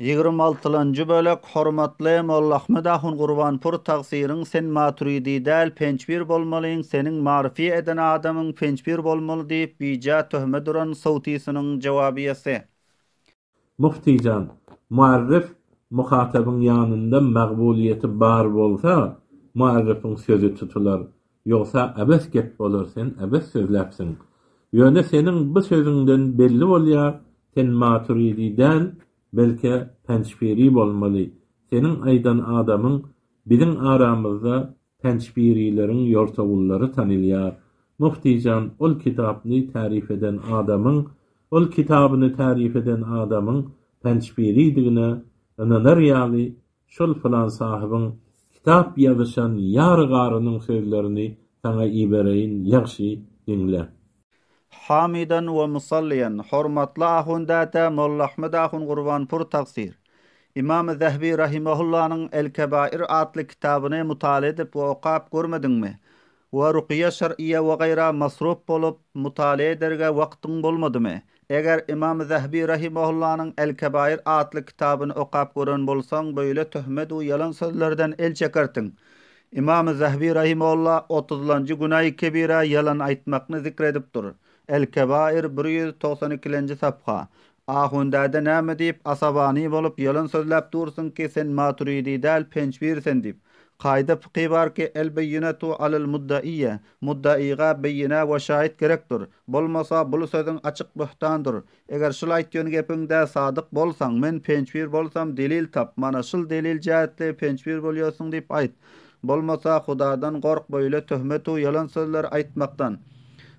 26-njy bölek hormatly Molla Ahmed Ahun Gurbanpur tagsyryň sen Maturidi däl pençbir bolmalyň, seniň marify eden adamyň pençbir bolmaly diýip bija töhme duran sowtisynyň jogaby ýese. Muftijan, muarrif muhatabyň ýanynda magbuliýeti bar bolsa, muarrifiň sözü tutular. Ýogsa abes gep bolar, sen abes sözläpsiň. Ýöne seniň bu sözüňden belli bolýar, sen Maturidi'den belki pençpiri bolmaly. Seniň aýdan adamyň biziň aramyzda pençpirilerin ýortagullary tanylýar. Muftijan ol kitapny tarif eden adamyň, ol kitabyny tarif eden adamyň pençpiridigine ananar ýaly şol filan sahybyň kitap ýazyşan ýar garynyň sözlerini sana ibereýin ýagşy dinle. Hamidan we musalliyan hormatly ahundata Molla Ahmed Ahun Gurbanpur tagsir. İmam Zehbi rahimehullah'nın El-Kebair adlı kitabını mutala edip ve okap görmedinmi? Ve rukiye şer'iye ve gayra masruf bolup mutala ederge vaktin bolmadı mı? Eger İmam Zehbi rahimehullah'nın El-Kebair adlı kitabını okap gören bolsan böyle töhmet ve yalan sözlerden el çekertin. İmam Zehbi rahimehullah 30-njy günah-ı kebira yalan aýtmakny zikredip durur. El-Kebair 192-nji sapha. Ahundada näme diýip asabany bolup yalan sözläp dursun ki sen Maturidi däl pençbirsen diýip. Qaýda fiqhi bar ki el-beyyinatu alal mudda'iyye. Mudda'iga beyyina we şahit gerekdir. Bolmasa bu sözüň açyk buhtandyr. Eger şol aýtýan gepiňde sadyk bolsaň, men pençbir bolsam delil tap. Mana şol delil jähetli pençbir bolýarsyň diýip aýt. Bolmasa Hudadan gork böyle töhmet we yalan sözler aýtmakdan.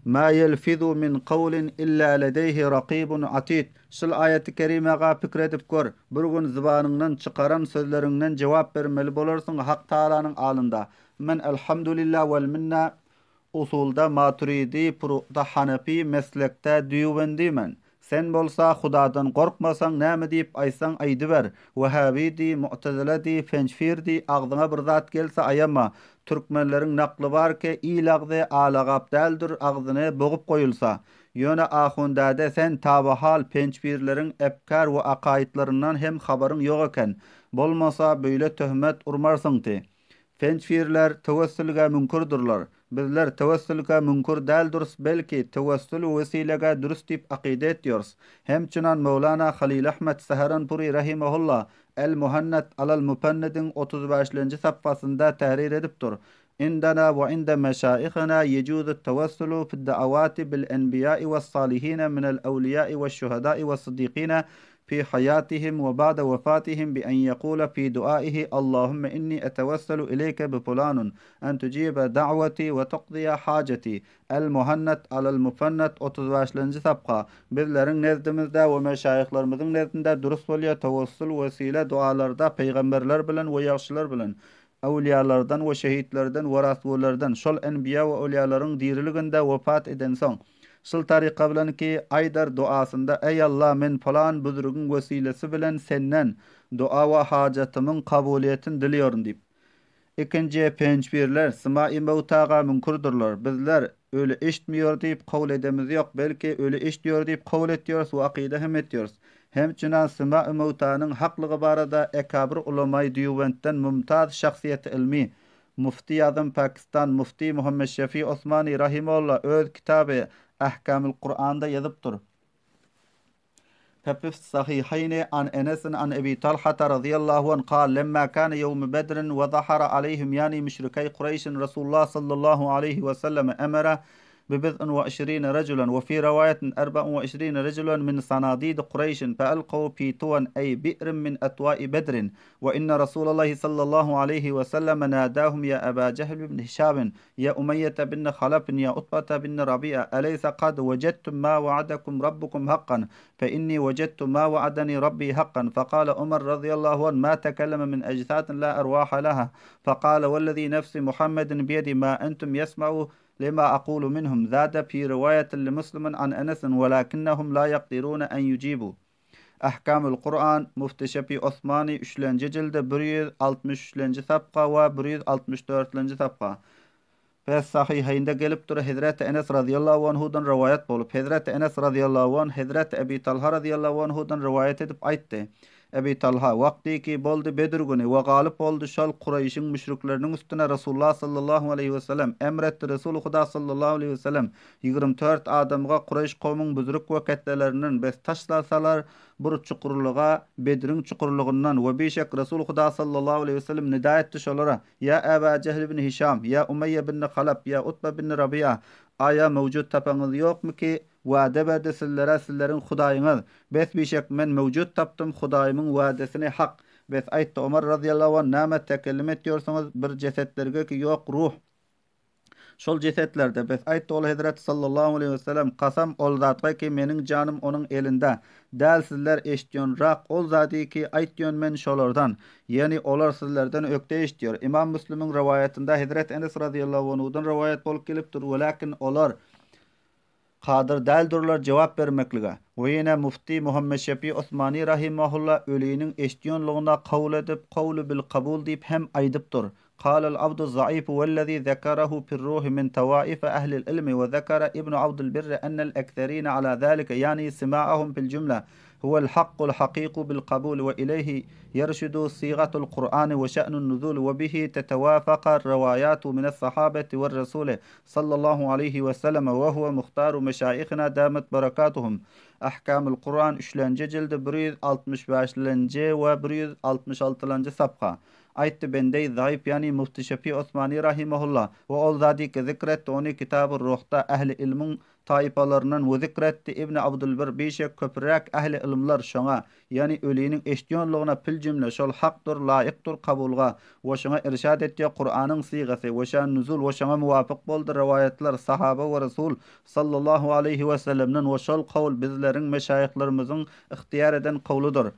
Ma yelfizu min qawlin illa ladayhi raqibun atid. Şol ayeti kerimega pikir edip gör. Bir gün zubanyňdan çykaran sözleriňden jogap bermeli bolarsyň Hak Taalanyň alynda. Men elhamdülillah vel minna usulda Maturidi, Furu'da Hanefi, meslekde düýbendimen. Sen bolsa Hudadan gorkmasaň näme diýip aýsaň aýdyber. Wahhabidi, Mu'taziladi, Pençfirdi agdyňa bir zat gelse aýama. Türkmenleriň nakly bar ki ilagdy alagap däldir, agdyny bogup goýulsa. Ýöne ahundada sen tabahal pençbirleriň efkar we akaýtlaryndan hem habaryň ýok eken. Bolmasa böyle töhmet urmarsyňdy. Pençbirler tawassulga münkirdurlar. Bizler tawassulga münkir däldirs, belki tawassul wesilega durust diýip aqide etýäris. Hemçinan Mevlana Halil Ahmed Saharanpuri rahimehullah El-Muhannad alal Mupannadin 35-nji saffasynda tahrir edipdir. Indana ve inde meşayikhina yejuzu tawassulu fi da'awati bil enbiya'i was salihin min al-awliya'i waş şuhada'i was siddiqina في حياتهم وبعد وفاتهم بأن يقول في دعائه اللهم إني أتوسل إليك بفلان أن تجيب دعوتي وتقضي حاجتي. El-Muhannad alal Mupannad 35-nji sapga. Bizleriň nezdimizde we meşayihlarynyň nezdinde durust bolýar tawassul wesile dualarda peýgamberler bilen we ýagşylar bilen, awliyalardan we şehitlerden we rasullardan, şol enbiya we awliyalaryň diriliginde wefat eden soň şol tariqa bilen ki aýdar duasynda ey Allah men falan buzurgyň wesilesi bilen senden dua we hajatymyň kabuliýetini dilýärm diýip. Ikinji pençbirler sima-i mevtaga münkürdürler. Bizler öyle eşitmiyor diýip kabul edemiz ýok, belki öyle eşitýär diýip kabul etýäris we aqida hem etýäris. Hemçinan sima-i mevtanyň haklygy barada ekabir ulama-y diýwentden mumtaz şahsiýet ilmi Mufti Azam Pakistan Mufti Muhammed Şefi Osmani rahimehullah öz kitaby Ahkamul Kur'an'da yazıptır. ففي الصحيحين عن أنس عن أبي طلحة رضي الله عنه قال لما كان يوم بدر وظهر عليهم يعني مشركي قريش رسول الله صلى الله عليه وسلم أمر ببضع وعشرين رجلا وفي رواية 24 رجلا من صناديد قريش فألقوا في طوى أي بئر من أطواء بدر وإن رسول الله صلى الله عليه وسلم ناداهم يا أبا جهل بن هشام يا أمية بن خلف يا عتبة بن ربيعة أليس قد وجدتم ما وعدكم ربكم حقا فإني وجدت ما وعدني ربي حقا فقال عمر رضي الله عنه ما تكلم من أجساد لا أرواح لها فقال والذي نفس محمد بيد ما أنتم يسمعوا لما أقول منهم زاد في رواية لمسلم عن أنس ولكنهم لا يقدرون أن يجيبوا. أحكام القرآن مفتي شفي عثماني 3-nji jildi 163-nji sapga we 164-nji sapga. Ve sahihinde gelip dur Hazreti Enes radıyallahu anhudan rivayet bolup Hazreti Enes radıyallahu anh Hazreti Ebi Talha radıyallahu anhudan rivayet edip aýtdy. Ebi Talha waqti ki boldu Bedir günü we galip boldu şol Qurayşyň müşrikleriniň üstüne Rasulullah sallallahu aleyhi ve sellem emretdi. Resul Huda sallallahu aleyhi ve sellem 24 adamga Qurayş kowmyň buzruk we ketdelerinden bes taşlasalar bir çukurluğa Bedir'in çukurluğundan we beşek Resul Huda sallallahu aleyhi ve sellem nida etdi şolara: "Ya Eba Cehl ibn Hişam, ya Umayye ibn Halab, ya Utba ibn Rabi'a, aya mevcut tapaňyz ýokmy ki wada berdi sizleriň Hudaýyňyz? Bes beşek men mevcut tapdym, Hudaýymyň wadasini hak." Bes aýtdy Umar radiyallahu anh: "Näme tekellim etýärsiňiz bir jesetlerge ki ýok ruh şol jesetlerde?" Bes aýtdy ol Hazrat sallallahu aleyhi ve sellem: "Qasam ol zatga ki meniň janym onuň elinde. Däl sizler eşitýänrak ol zady ki aýtýan men şolardan. Ýani olar sizlerden ökde eşitýär." İmam Müslim'iň riwayatynda Hazrat Enes radiyallahu anhudan riwayat bolup gelipdir. "Walakin olar qadir däldurlar jogap bermeklige." We ýene mufti Muhammed Şefi Osmani rahimahullah ölüýiniň eşitýänligine qawl edip qawlu bil qabul diýip hem aýdypdyr. قال العبد الضعيف والذي ذكره في الروح من توائف أهل العلم وذكر ابن عبد البر أن الأكثرين على ذلك يعني سماعهم في الجملة هو الحق الحقيق بالقبول وإليه يرشد صيغة القرآن وشأن النزول وبه تتوافق الروايات من الصحابة والرسول صلى الله عليه وسلم وهو مختار مشايخنا دامت بركاتهم. أحكام القرآن 3-nji jildi 165-nji we 166-njy sapga. Aýtdy bendey zaýyp ýani Mufti Şefi Osmani rahimahullah we ol zady ki zikretdi ony Kitab-ı Ruhda ähli ilmiň taýpalarynyň we zikretdi Ibn Abdülber beşek köpürek ähli ilmler şoňa ýani ölüýiniň eşitýänligine pil jümle şol hakdyr, laýykdyr kabulga we şoňa irşad etdi. Qur'anyň sigasy we şan nuzul we şoňa muwafiq boldy riwayatlar sahaba we Rasul sallallahu aleyhi ve sellemden we şol kawl bizleriň meşaýyhlarymyzyň ihtiýar eden kawludyr.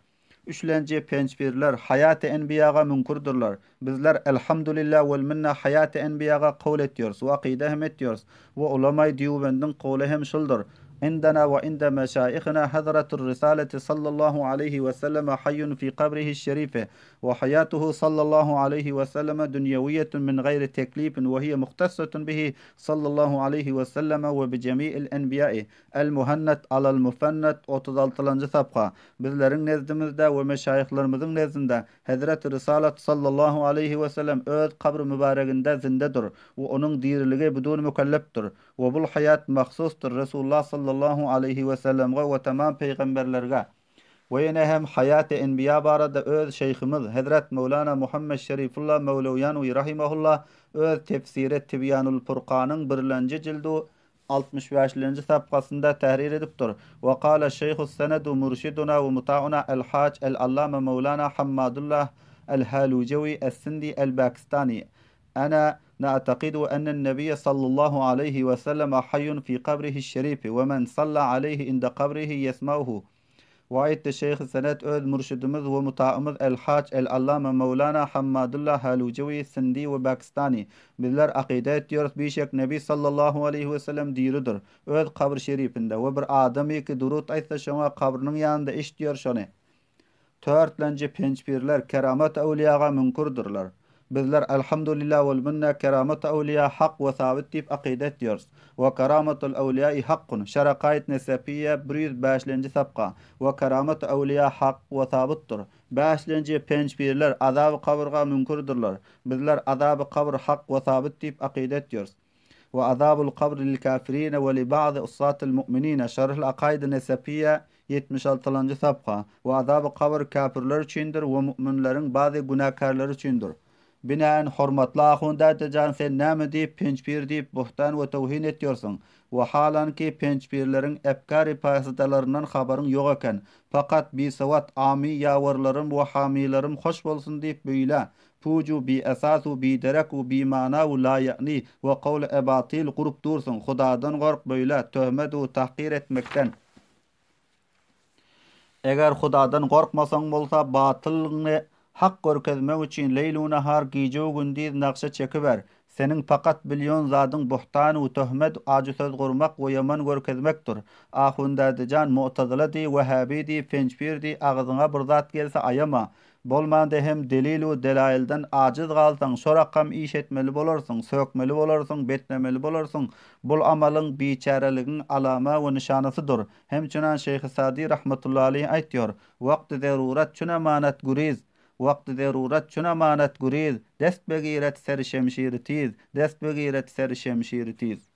3-nji pençpirler hayat-ı enbiyaga münkürdürler. Bizler elhamdülillah vel minna hayat-ı enbiyaga qawl etýärys, we aqida hem etýärys we ulama-y diýwendin qawly hem şoldur. عندنا وعند مشايخنا حضرة الرسالة صلى الله عليه وسلم حي في قبره الشريف وحياته صلى الله عليه وسلم دنيوية من غير تكليف وهي مختصة به صلى الله عليه وسلم وبجميع الأنبياء المهند على المفند 36-njy sapga. Bizleriň nezdimizde we meşayihlarynyň nezdinde Hazrat Risalet sallallahu aleyhi ve sellem öz kabr mübareginde zindedir we onuň diriligi budun mükellefdir we bul hayat mahsusdur Resulullah sallallahu aleyhi ve sellemge ve tamam peygamberlerge. Ve ýene hem hayat-ı enbiya barada öz şeyhimiz Hazrat Mevlana Muhammed Şerifullah Mevlawiyani rahimahullah öz tefsiri Tibyanul Furqanyň 1-nji jildi 65-nji sapgasynda tahrir edipdir. Ve qala Şeyhus Senedu murşiduna ve muta'una el-Hac el-Allama Mevlana Hammadullah el-Halujawi es-Sindi el-Pakistani: "Ana نعتقد أن النبي صلى الله عليه وسلم حي في قبره الشريف ومن صلى عليه عند قبره يسمعه." وآيت الشيخ سند öz murşidimiz ve mutaimiz el-Hac el-Allama Mevlana Hammadullah Halujawi Sindi ve Pakistani. Bizler aqida etýärys beşek Nebi sallallahu aleyhi ve sellem diýilidir. Öz qabr şerifinde we bir adamy ki durut aýtsa şoňa qabrynyň ýanynda eşitýär şony. 4-nji pençpirler keramet awliyaga münkürdürler. Bizler elhamdülillah vel minna keramet awliya hak ve sabit diýip aqida etýärys. Ve keramatul awliya haqqun şerakayet nesepiyye 105-nji sapga ve keramet awliya hak ve sabitdir. 5-nji pençpirler azab kabrga münkürdürler. Bizler azab kabr hak ve sabit diýip aqida etýärys. Ve azabul kabr lil kafirin ve li ba'd ussatil mu'minin şerh aqaid nesepiyye 76-njy sapga ve azab kabr kafirler üçindir we müminleriň bazı günahkarlar üçindir. Binaen hormatly ahunda dejan sen näme diýip pençpir diýip buhtan we tawhin etýärsiň we halanki pençpirleriň efkary paýsydalarynyň habaryň ýok eken. Fakat bi sawat ami ýawrlarym we hamilerim hoş bolsun diýip beýle puju bi asasu bi deraku bi mana we la ýani we qawl abatil gurup dursun. Hudadan gork beýle töhmet we tahqir etmekden. Eger Hudadan gorkmasaň bolsa batylyny hak görkezmek üçin leylu nahar gijew gündüz naqşa çekiber. Senin fakat bilyon zadın buhtan we töhmet acı söz gurmak we yaman görkezmekdir. Ahundadajan Mu'taziladi, Vehhabidi, Fençpirdi ağzyňa bir zat gelse ayama. Bolmanda hem delil we delailden aciz galsaň sorakam iş etmeli bolarsyň, sökmeli bolarsyň, betlemeli bolarsyň. Bul amalyň biçäreligiň alama we nişanasydyr. Hem çunan Şeyh Sadi rahmetullahi aleyh aýtýar: "Wagt zarurat çuna manat guriz." Wagt zarurat çuna manat guriz, dest begiret serşemşiri tiz, dest begiret serşemşiri tiz.